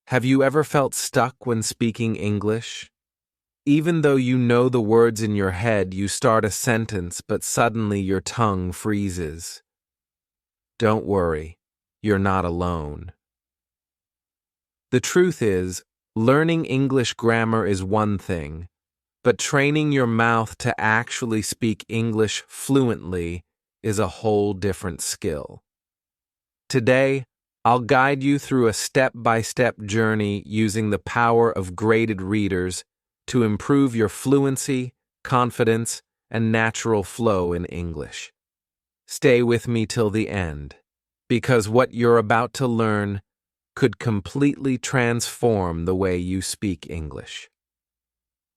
Have you ever felt stuck when speaking English? Even though you know the words in your head, you start a sentence, but suddenly your tongue freezes. Don't worry, you're not alone. The truth is, learning English grammar is one thing, but training your mouth to actually speak English fluently is a whole different skill. Today, I'll guide you through a step-by-step journey using the power of graded readers to improve your fluency, confidence, and natural flow in English. Stay with me till the end, because what you're about to learn could completely transform the way you speak English.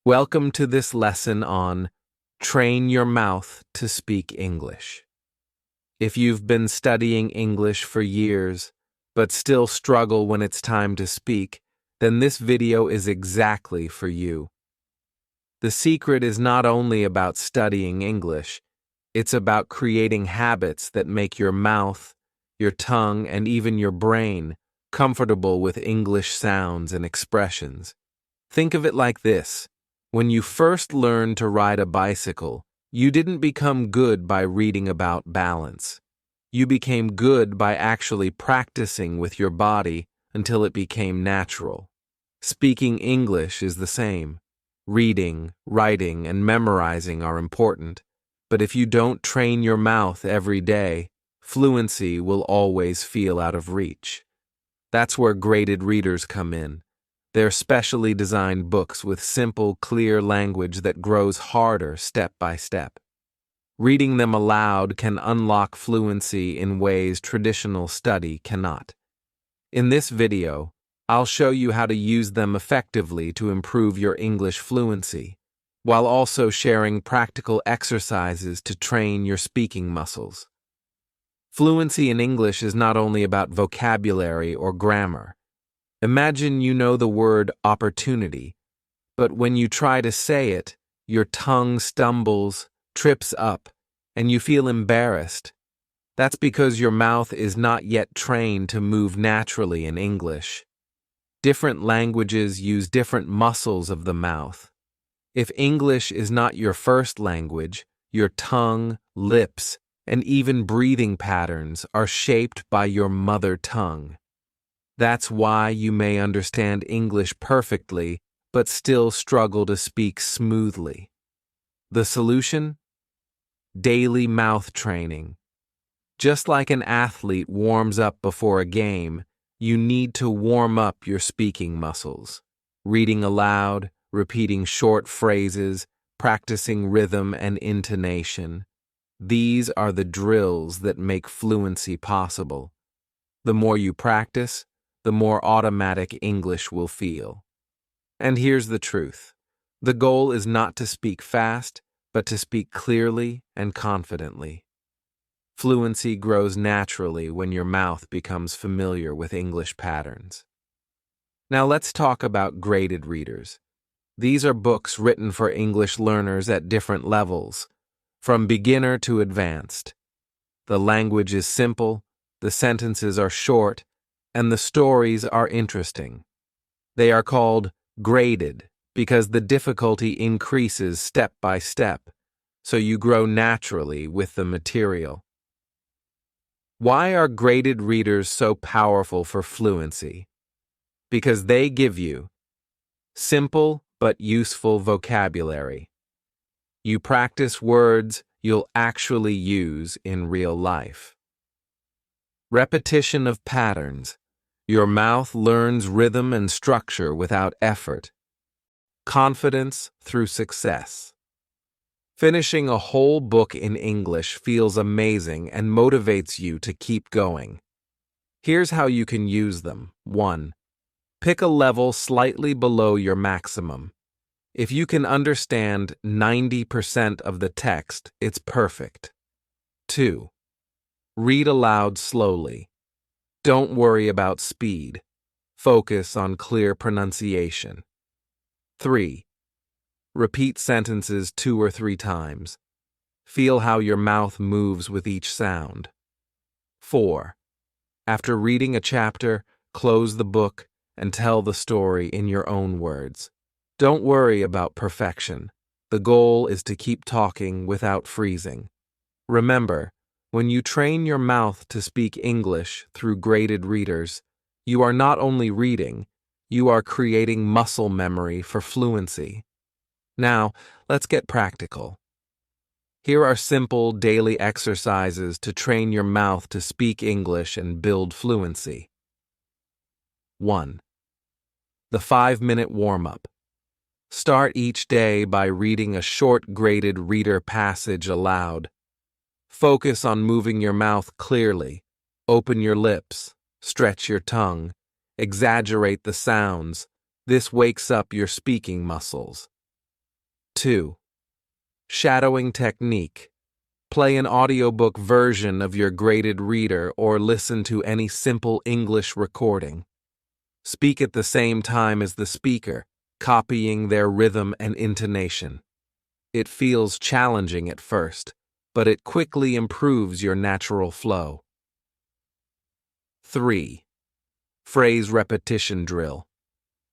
Welcome to this lesson on Train Your Mouth to Speak English. If you've been studying English for years, but still struggle when it's time to speak, then this video is exactly for you. The secret is not only about studying English, it's about creating habits that make your mouth, your tongue, and even your brain comfortable with English sounds and expressions. Think of it like this. When you first learned to ride a bicycle, you didn't become good by reading about balance. You became good by actually practicing with your body until it became natural. Speaking English is the same. Reading, writing, and memorizing are important, but if you don't train your mouth every day, fluency will always feel out of reach. That's where graded readers come in. They're specially designed books with simple, clear language that grows harder step by step. Reading them aloud can unlock fluency in ways traditional study cannot. In this video, I'll show you how to use them effectively to improve your English fluency, while also sharing practical exercises to train your speaking muscles. Fluency in English is not only about vocabulary or grammar. Imagine you know the word opportunity, but when you try to say it, your tongue stumbles, trips up, and you feel embarrassed. That's because your mouth is not yet trained to move naturally in English. Different languages use different muscles of the mouth. If English is not your first language, your tongue, lips, and even breathing patterns are shaped by your mother tongue. That's why you may understand English perfectly, but still struggle to speak smoothly. The solution? Daily mouth training. Just like an athlete warms up before a game, you need to warm up your speaking muscles. Reading aloud, repeating short phrases, practicing rhythm and intonation. These are the drills that make fluency possible. The more you practice, the more automatic English will feel. And here's the truth. The goal is not to speak fast, but to speak clearly and confidently. Fluency grows naturally when your mouth becomes familiar with English patterns. Now let's talk about graded readers. These are books written for English learners at different levels, from beginner to advanced. The language is simple, the sentences are short, and the stories are interesting. They are called graded because the difficulty increases step by step, so you grow naturally with the material. Why are graded readers so powerful for fluency? Because they give you simple but useful vocabulary. You practice words you'll actually use in real life. Repetition of patterns. Your mouth learns rhythm and structure without effort. Confidence through success. Finishing a whole book in English feels amazing and motivates you to keep going. Here's how you can use them. 1. Pick a level slightly below your maximum. If you can understand 90% of the text, it's perfect. 2. Read aloud slowly. Don't worry about speed. Focus on clear pronunciation. 3. Repeat sentences 2 or 3 times. Feel how your mouth moves with each sound. 4. After reading a chapter, close the book and tell the story in your own words. Don't worry about perfection. The goal is to keep talking without freezing. Remember, when you train your mouth to speak English through graded readers, you are not only reading, you are creating muscle memory for fluency. Now, let's get practical. Here are simple daily exercises to train your mouth to speak English and build fluency. 1. The 5-minute warm-up. Start each day by reading a short graded reader passage aloud. Focus on moving your mouth clearly. Open your lips, stretch your tongue, exaggerate the sounds. This wakes up your speaking muscles. 2. Shadowing technique. Play an audiobook version of your graded reader or listen to any simple English recording. Speak at the same time as the speaker, copying their rhythm and intonation. It feels challenging at first, but it quickly improves your natural flow. 3. Phrase repetition drill.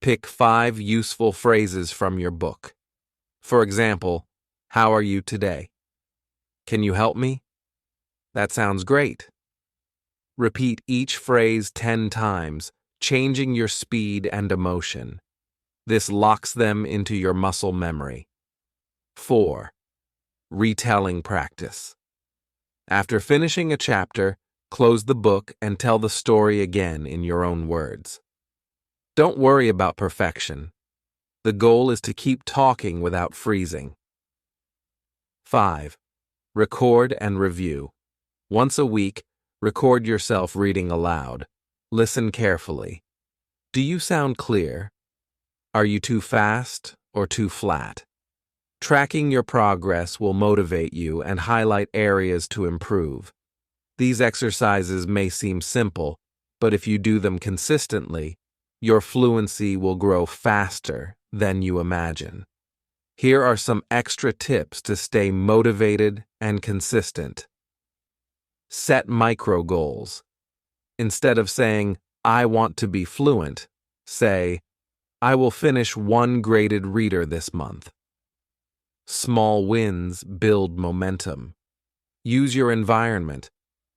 Pick 5 useful phrases from your book. For example, how are you today? Can you help me? That sounds great. Repeat each phrase 10 times, changing your speed and emotion. This locks them into your muscle memory. 4. Retelling practice. After finishing a chapter, close the book and tell the story again in your own words. Don't worry about perfection. The goal is to keep talking without freezing. 5. Record and review. Once a week, record yourself reading aloud. Listen carefully. Do you sound clear? Are you too fast or too flat? Tracking your progress will motivate you and highlight areas to improve. These exercises may seem simple, but if you do them consistently, your fluency will grow faster than you imagine. Here are some extra tips to stay motivated and consistent. Set micro goals. Instead of saying, I want to be fluent, say, I will finish 1 graded reader this month. Small wins build momentum. Use your environment.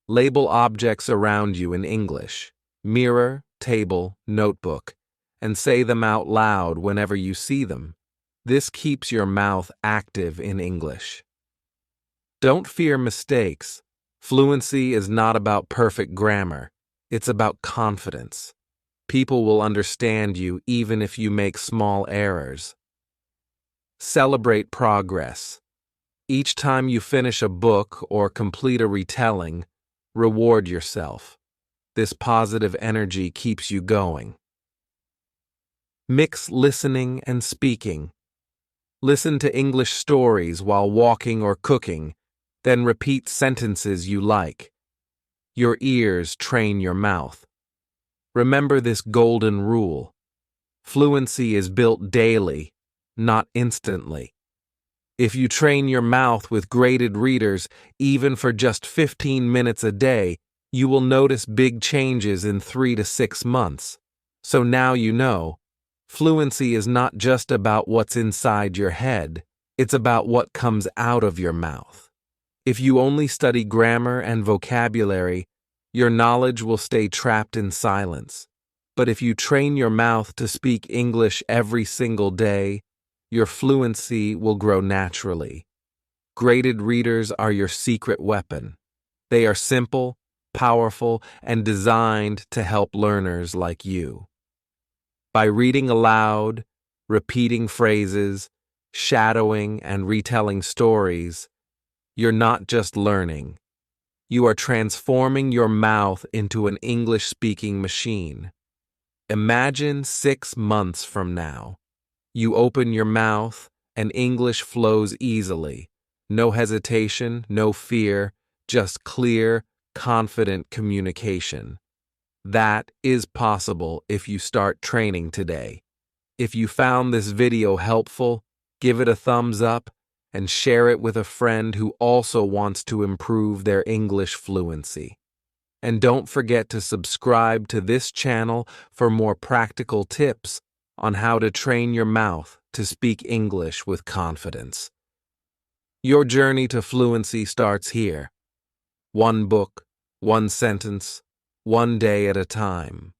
Label objects around you in English, mirror, table, notebook, and say them out loud whenever you see them. This keeps your mouth active in English. Don't fear mistakes. Fluency is not about perfect grammar. It's about confidence. People will understand you even if you make small errors. Celebrate progress. Each time you finish a book or complete a retelling, reward yourself. This positive energy keeps you going. Mix listening and speaking. Listen to English stories while walking or cooking, then repeat sentences you like. Your ears train your mouth. Remember this golden rule. Fluency is built daily, not instantly. If you train your mouth with graded readers, even for just 15 minutes a day, you will notice big changes in 3 to 6 months. So now you know, fluency is not just about what's inside your head, it's about what comes out of your mouth. If you only study grammar and vocabulary, your knowledge will stay trapped in silence. But if you train your mouth to speak English every single day, your fluency will grow naturally. Graded readers are your secret weapon. They are simple, powerful, and designed to help learners like you. By reading aloud, repeating phrases, shadowing, and retelling stories, you're not just learning. You are transforming your mouth into an English-speaking machine. Imagine 6 months from now. You open your mouth, and English flows easily. No hesitation, no fear, just clear, confident communication. That is possible if you start training today. If you found this video helpful, give it a thumbs up and share it with a friend who also wants to improve their English fluency. And don't forget to subscribe to this channel for more practical tips on how to train your mouth to speak English with confidence. Your journey to fluency starts here. One book, one sentence, one day at a time.